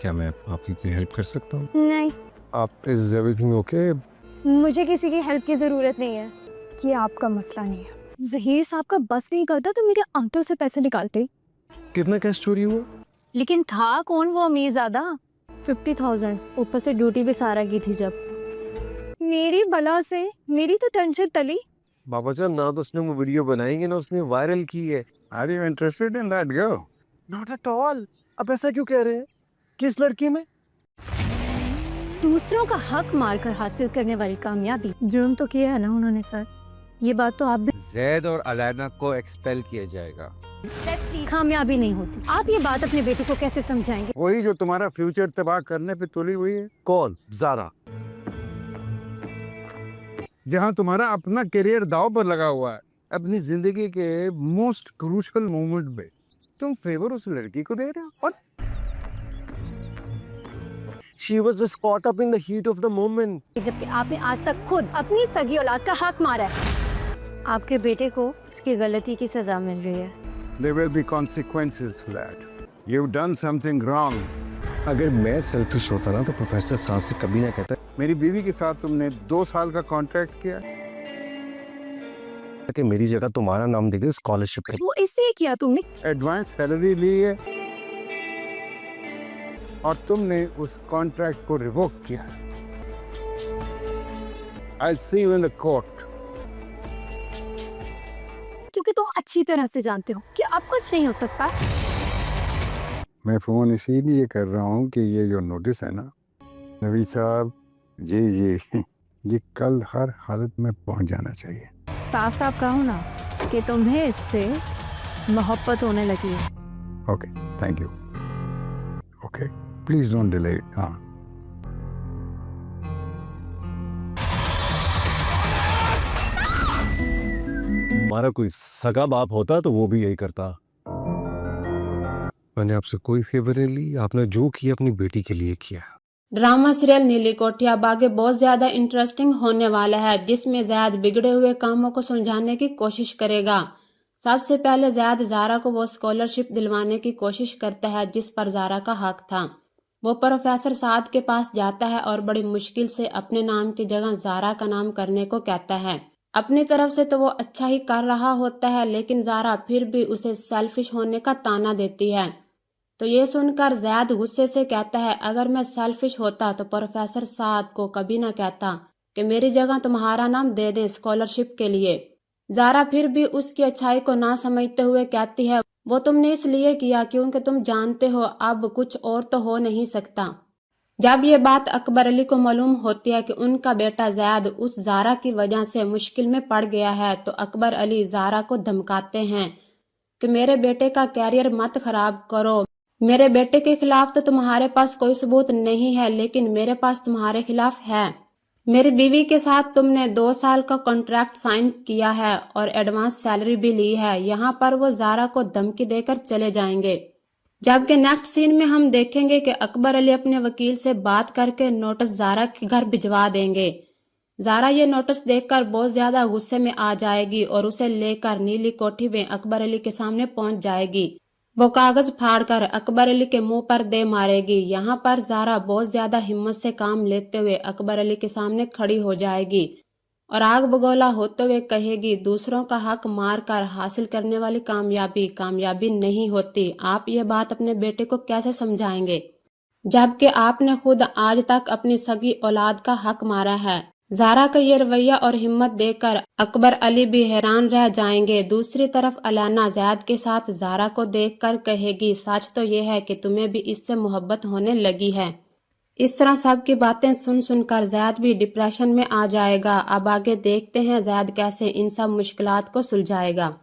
क्या मैं आपकी कोई हेल्प कर सकता हूँ? नहीं, आप इज एवरीथिंग ओके? मुझे किसी की हेल्प की ज़रूरत नहीं है। ये आपका मसला नहीं है। ज़हीर साहब का बस नहीं करता तो मेरे अंकल से पैसे निकालते। कितना कैश चोरी हुआ? लेकिन था कौन वो अमीर ज़्यादा? 50,000 ऊपर से ड्यूटी भी सारा की थी जब। मेरी बला से मेरी तो टेंशन तली। बाबा जान, ना तो उसने वो वीडियो बनाएंगे ना उसने वायरल की है। Are you interested in that girl? Not at all. अब ऐसा क्यों कह रहे हैं? किस लड़की में? दूसरों का हक मारकर हासिल करने वाली कामयाबी जुर्म तो किया है ना उन्होंने सर। ये बात तो आप भी जैद और अलैना को एक्सपेल किया जाएगा। कामयाबी नहीं होती। आप ये बात अपने बेटे को कैसे समझाएंगे? वही जो तुम्हारा फ्यूचर तबाह करने पे तुली हुई है, कौन? ज़ारा। जहां तुम्हारा अपना करियर दांव पर लगा हुआ है। अपनी जिंदगी के मोस्ट क्रूशियल मोमेंट में तुम फेवर उस लड़की को दे रहे हो। और She was just caught up in the heat of the moment. जबकि आपने आज तक खुद अपनी सगी औलाद का हक मारा है। आपके बेटे को उसकी गलती की सजा मिल रही है। there will be consequences for that. You've done something wrong. अगर मैं सेल्फिश होता ना तो प्रोफेसर सांस से कभी ना कहता मेरी बीवी के साथ तुमने 2 साल का कॉन्ट्रैक्ट किया। कि मेरी जगह तुम्हारा नाम देकर स्कॉलरशिप के। वो इसलिए किया तुमने। एडवांस सैलरी ली है और तुमने उस कॉन्ट्रैक्ट को रिवोक किया है। I'll see you in the court. क्योंकि तुम अच्छी तरह से जानते हो कि अब कुछ नहीं हो सकता। मैं फ़ोन इसीलिए कर रहा हूँ कि ये जो नोटिस है ना नवी साहब, ये कल हर हालत में पहुँच जाना चाहिए। साफ साफ कहो ना कि तुम्हें इससे मोहब्बत होने लगी है। Okay, thank you. Okay, please don't delay. हाँ, हमारा कोई सगा बाप होता तो वो भी यही करता। मैंने आपसे कोई फेवर नहीं ली। आपने जो किया अपनी बेटी के लिए किया। ड्रामा सीरियल नीली कोठिया बागे बहुत ज्यादा इंटरेस्टिंग होने वाला है, जिसमें ज़ैद बिगड़े हुए कामों को सुलझाने की कोशिश करेगा। सबसे पहले ज़ैद ज़ारा को वो स्कॉलरशिप दिलवाने की कोशिश करता है जिस पर ज़ारा का हक था। वो प्रोफेसर साद के पास जाता है और बड़ी मुश्किल से अपने नाम की जगह ज़ारा का नाम करने को कहता है। अपनी तरफ से तो वो अच्छा ही कर रहा होता है, लेकिन ज़ारा फिर भी उसे सेल्फिश होने का ताना देती है। तो ये सुनकर ज़ैद गुस्से से कहता है, अगर मैं सेल्फिश होता तो प्रोफेसर साद को कभी ना कहता कि मेरी जगह तुम्हारा नाम दे दें स्कॉलरशिप के लिए। ज़ारा फिर भी उसकी अच्छाई को ना समझते हुए कहती है, वो तुमने इसलिए किया क्योंकि तुम जानते हो अब कुछ और तो हो नहीं सकता। जब ये बात अकबर अली को मालूम होती है कि उनका बेटा ज़ैद उस ज़ारा की वजह से मुश्किल में पड़ गया है, तो अकबर अली ज़ारा को धमकाते हैं कि मेरे बेटे का कैरियर मत खराब करो। मेरे बेटे के खिलाफ तो तुम्हारे पास कोई सबूत नहीं है, लेकिन मेरे पास तुम्हारे खिलाफ है। मेरी बीवी के साथ तुमने 2 साल का कॉन्ट्रैक्ट साइन किया है और एडवांस सैलरी भी ली है। यहाँ पर वो ज़ारा को धमकी देकर चले जाएंगे। जबकि नेक्स्ट सीन में हम देखेंगे कि अकबर अली अपने वकील से बात करके नोटिस ज़ारा के घर भिजवा देंगे। ज़ारा ये नोटिस देखकर बहुत ज़्यादा गुस्से में आ जाएगी और उसे लेकर नीली कोठी में अकबर अली के सामने पहुंच जाएगी। वो कागज फाड़कर अकबर अली के मुंह पर दे मारेगी। यहाँ पर ज़ारा बहुत ज्यादा हिम्मत से काम लेते हुए अकबर अली के सामने खड़ी हो जाएगी और आग बगोला होते हुए कहेगी, दूसरों का हक मार कर हासिल करने वाली कामयाबी कामयाबी नहीं होती। आप ये बात अपने बेटे को कैसे समझाएंगे, जबकि आपने खुद आज तक अपनी सगी औलाद का हक मारा है। ज़ारा का ये रवैया और हिम्मत देखकर अकबर अली भी हैरान रह जाएंगे। दूसरी तरफ अलैना ज़ैद के साथ ज़ारा को देखकर कहेगी, सच तो ये है कि तुम्हें भी इससे मोहब्बत होने लगी है। इस तरह सब की बातें सुन सुनकर ज़ैद भी डिप्रेशन में आ जाएगा। अब आगे देखते हैं ज़ैद कैसे इन सब मुश्किलात को सुलझाएगा।